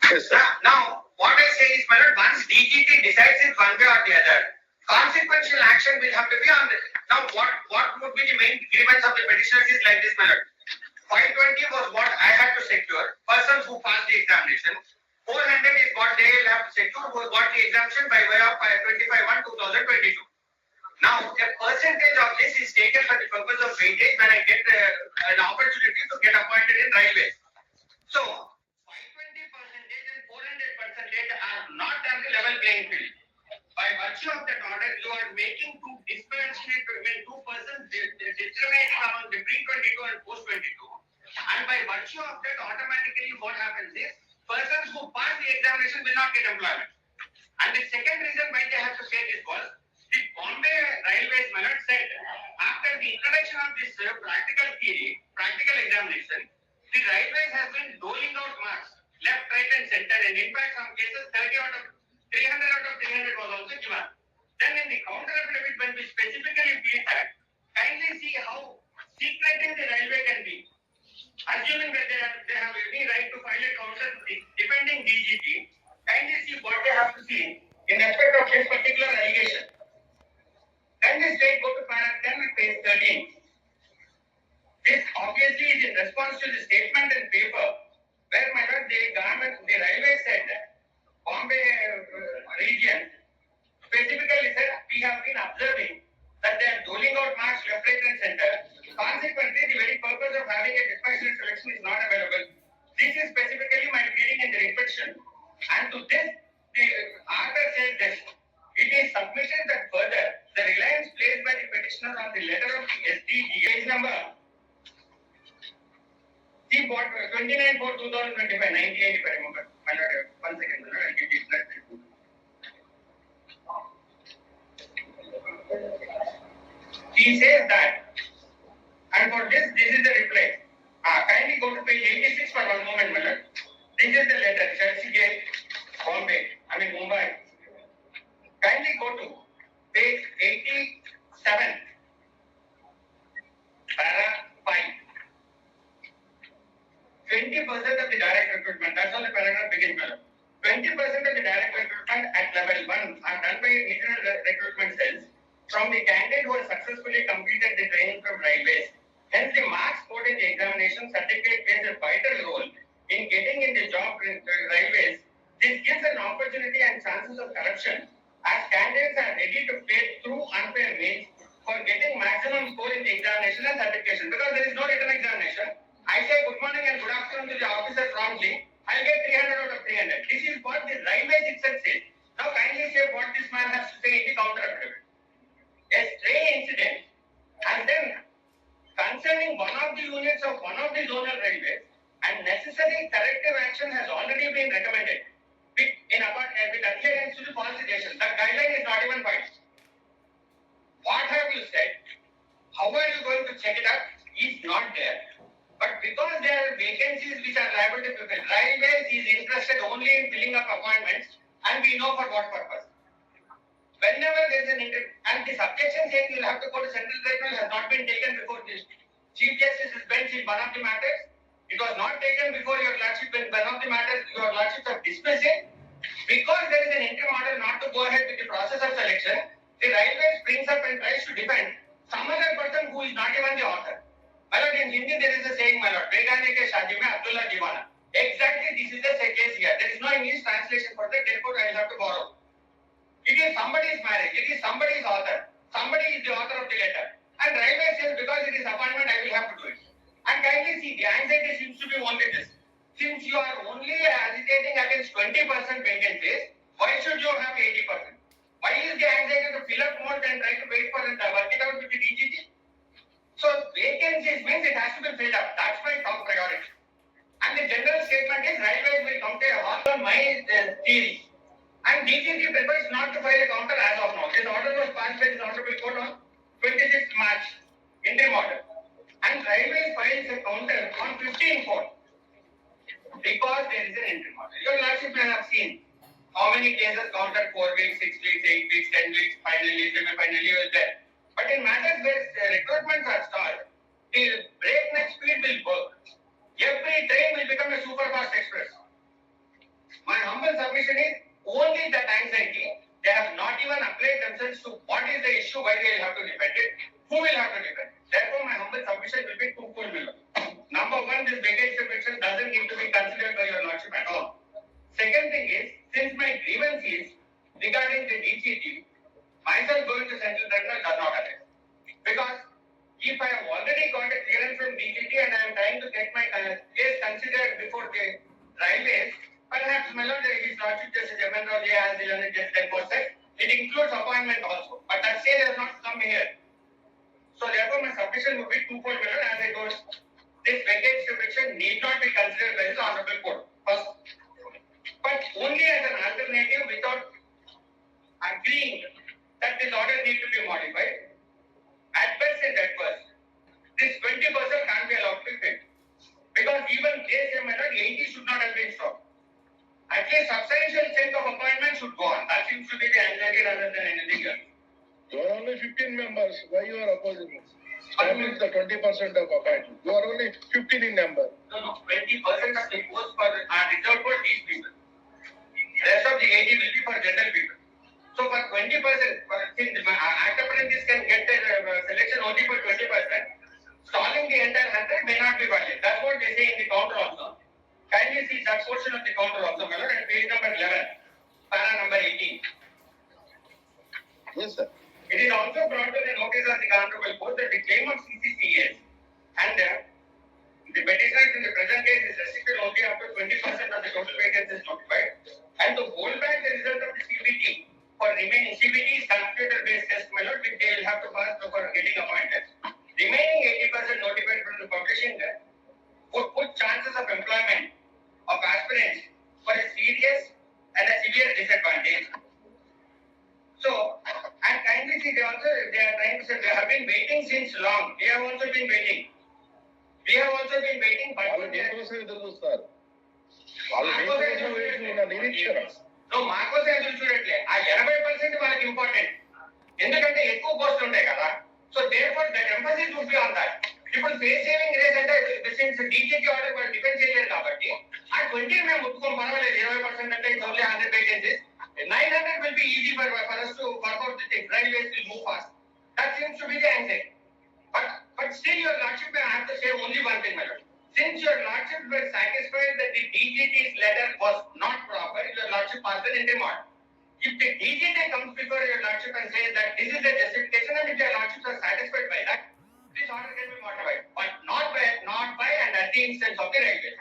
Yes, sir. Now, what I say is, my lord, once DGT decides it one way or the other, consequential action will have to be on this. Now, what would be the main grievance of the petitioners is like this, my lord. 520 was what I had to secure. Persons who passed the examination. 400 is what they will have to secure who got the exemption by way of 25/1/2022. Now, a percentage of this is taken for the purpose of weightage when I get an opportunity to get appointed in railways. So, 520 percentage and 400 percentage are not on the level playing field. By virtue of that order, you are making two disproportionate when two persons discriminate among the pre-22 and post-22. And by virtue of that, automatically what happens is, persons who pass the examination will not get employment. And the second reason why they have to say this was, the Bombay Railways Malad said, after the introduction of this practical theory, practical examination, the railways has been doling out marks, left, right and center, and in fact some cases 30 out of 300 out of 300 was also given. Then in the counter affidavit when we specifically plead that, kindly see how secretive the railway can be. Assuming that they have any right to file a counter defending DGT, kindly see what they have to see in respect of this particular allegation. Can the state go to paragraph 10 and page 13? This obviously is in response to the statement in paper where my lord, the railway said Bombay region specifically said we have been observing that they are doling out marks left, right and center. Consequently, the very purpose of having a dispassionate selection is not available. This is specifically my reading in the repetition. And to this, the order says this. It is submission that further the reliance placed by the petitioner on the letter of the SDG page number see what 29/4/2025 98 if I remember. My lord, 1 second, my lord, I'll give you exact. He says that, and for this is the reply. Kindly go to page 86 for one moment, my lord. This is the letter, Churchgate, Bombay, Mumbai. Kindly go to page 87, para 5. 20% of the direct recruitment, that's how the paragraph begins, my lord. 20% of the direct recruitment at level 1 are done by regional recruitment cells from the candidate who has successfully completed the training from railways. Hence, the marks scored in the examination certificate plays a vital role in getting in the job in railways. This gives an opportunity and chances of corruption as candidates are ready to pay through unfair means for getting maximum score in the examination and certification. Because there is no written examination, I say good morning and good afternoon to the officer promptly, I'll get 300 out of 300. This is what the railways itself says. Now kindly say what this man has to say in the counter affidavit. A stray incident and then concerning one of the units of one of the zonal railways and necessary corrective action has already been recommended with adherence to the policy station. The guideline is not even filed. What have you said? How are you going to check it up? Is not there. But because there are vacancies which are liable to be filled, railways is interested only in filling up appointments and we know for what purpose. Whenever there is an and this objection saying you will have to go to central tribunal has not been taken before this Chief Justice's bench in one of the matters. It was not taken before your lordship in one of the matters your lordship have dismissed it. Because there is an interim order not to go ahead with the process of selection, the railway springs up and tries to defend some other person who is not even the author. My lord, in Hindi there is a saying, my lord, Begane ke shaadi mein Abdullah Diwana. Exactly this is the case here. There is no English translation for that, therefore I will have to borrow. It is somebody's marriage, it is somebody's author. Somebody is the author of the letter. And railway says because it is appointment, I will have to do it. And kindly see, the anxiety seems to be only this. Since you are only agitating against 20% vacancies, why should you have 80%? Why is the anxiety to fill up more than try to wait for and work it out with the DGT? So vacancies means it has to be filled up. That's my top priority. And the general statement is railways will come to a halt on my theory. And DGT prefers not to file a counter as of now. This order was passed by this honorable court on 26th March, interim order. And railways files a counter on 15/4 because there is an interim order. Your lordship may have seen how many cases counter 4 weeks, 6 weeks, 8 weeks, 10 weeks, finally was there. But in matters where recruitments are stalled, the breakneck speed will work. Every train will become a superfast express. submission is only that anxiety. They have not even applied themselves to what is the issue, why they will have to defend it, who will have to defend it. Therefore, my humble submission will be twofold. Number one, this weightage submission doesn't need to be considered by your lordship at all. Second thing is, since my grievance is regarding the DCT, myself going to central tribunal does not affect. Because if I have already got a clearance from DCT and I am trying to get my case considered before the railways, perhaps my lord, his lordship Justice Jemendra has the learned just like was said, it includes appointment also. But that stage has not come here. So therefore, my submission would be twofold, my lord, as I told. This weightage submission need not be considered by the honorable court. First, but only as an alternative without agreeing that this order needs to be modified. At best in that verse, this 20% can't be allowed to be paid. Because even they say, my lord, 80 should not have been stopped. At least substantial chunk of appointment should go on. That seems to be the anxiety rather than anything else. You are only 15 members. Why you are opposing it? Establish the 20% of appointment. You are only 15 in number. No. 20% of the posts are reserved for these people. Rest of the 80 will be for general people. So for 20%, since act apprentice can get their selection only for 20%, stalling the entire 100 may not be valid. That's what they say in the counter also. Kindly see that portion of the counter also, my lord, at page number 11, para number 18. Yes, sir. It is also brought to the notice of the Honorable Court that the claim of CCCAA and the petitioners in the present case is restricted only up to 20% of the total vacancies notified, and to hold back the result of the CBT for remaining CBT is computer-based test, my lord, which they will have to pass for getting appointed. Remaining 80% notified from the publishing would put chances of employment of aspirants for a serious and a severe disadvantage. So, and kindly see, they are trying to say they have been waiting since long. They have also been waiting. We have also been waiting, but వాళ్ళు మీకోసం ఎదురు చూస్తారు. వాళ్ళు మీకోసం వేచి నిరీక్షణ. మాకోసం ఎదురు చూడట్లే. ఆ 80% వాళ్ళకి ఇంపార్టెంట్. ఎందుకంటే ఎక్కువ పోస్టులు ఉంటాయి కదా. So therefore the emphasis would be on that. ఇప్పుడు ఫేస్ సేవింగ్ రేట్ అంటే సిన్స్ డీజీటీ ఆర్డర్ వాళ్ళు డిపెండ్ చేయలేరు కాబట్టి ఆ 20 మేము ఒప్పుకోం, పర్వాలేదు. 20% అంటే it's only 100 vacancies. 900 will be easy for us to work out the thing. Railways will move fast. That seems to be the answer. But still, your lordship may have to say only one thing, my lord. Since your lordship were satisfied that the DGT's letter was not proper, your lordship passed an interim order. If the DGT comes before your lordship and says that this is the justification, and if your lordships are satisfied by that, this order can be modified, but not by and at the instance of the railways.